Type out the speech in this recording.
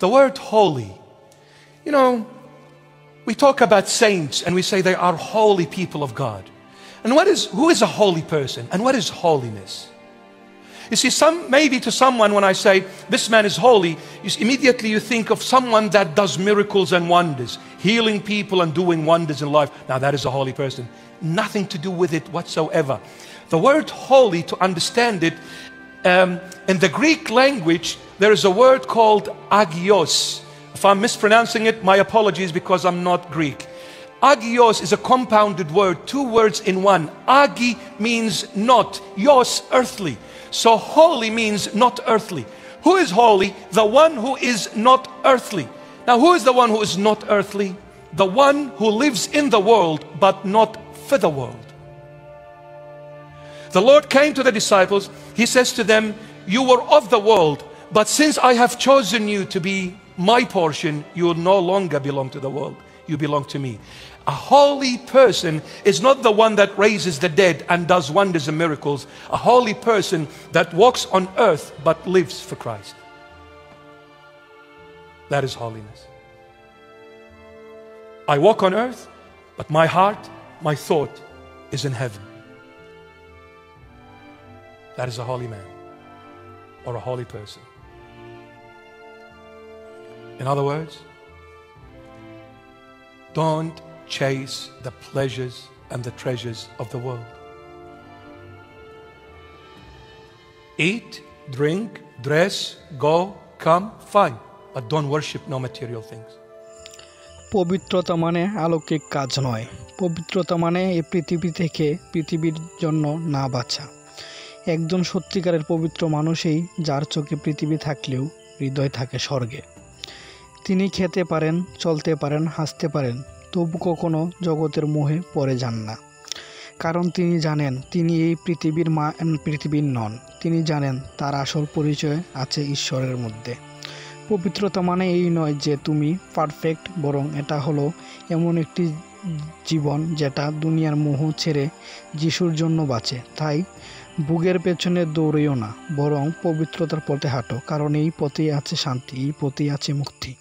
The word holy, you know, we talk about saints and we say they are holy people of God. And who is a holy person? And what is holiness? You see, maybe to someone when I say, this man is holy, immediately you think of someone that does miracles and wonders, healing people and doing wonders in life. Now that is a holy person. Nothing to do with it whatsoever. The word holy, to understand it, in the Greek language, there is a word called agios. If I'm mispronouncing it, my apologies, because I'm not Greek. Agios is a compounded word, two words in one. Agi means not, yos, earthly. So holy means not earthly. Who is holy? The one who is not earthly. Now who is the one who is not earthly? The one who lives in the world but not for the world. The Lord came to the disciples. He says to them, you were of the world, but since I have chosen you to be my portion, you will no longer belong to the world. You belong to me. A holy person is not the one that raises the dead and does wonders and miracles. A holy person that walks on earth but lives for Christ. That is holiness. I walk on earth, but my heart, my thought is in heaven. That is a holy man or a holy person. In other words, don't chase the pleasures and the treasures of the world. Eat, drink, dress, go, come, fine. But don't worship no material things. পবিত্রতা মানে আলৌকিক কাজ নয়। পবিত্রতা মানে এই পৃথিবী থেকে পৃথিবীর জন্য না বাঁচা। একজন সত্যিকারের পবিত্র মানুষই যার চোখে পৃথিবী থাকলেও হৃদয় থাকে স্বর্গে। তিনি খেতে পারেন, চলতে পারেন, হাসতে পারেন, তবু কখনো জগতের মোহে পড়ে যান না। কারণ তিনি জানেন তিনি এই পৃথিবীর নন। তিনি জানেন তার আসল পরিচয় আছে ঈশ্বরের মধ্যে। পবিত্রতা মানে এই নয় যে তুমি পারফেক্ট, বরং এটা হলো এমন একটি জীবন যেটা দুনিয়ার মোহ ছেড়ে যিশুর জন্য বাঁচে। তাই ভোগের পেছনে দৌড়িও না, বরং পবিত্রতার পথে হাঁটো, কারণ এই পথেই আছে শান্তি, এই পথেই আছে মুক্তি।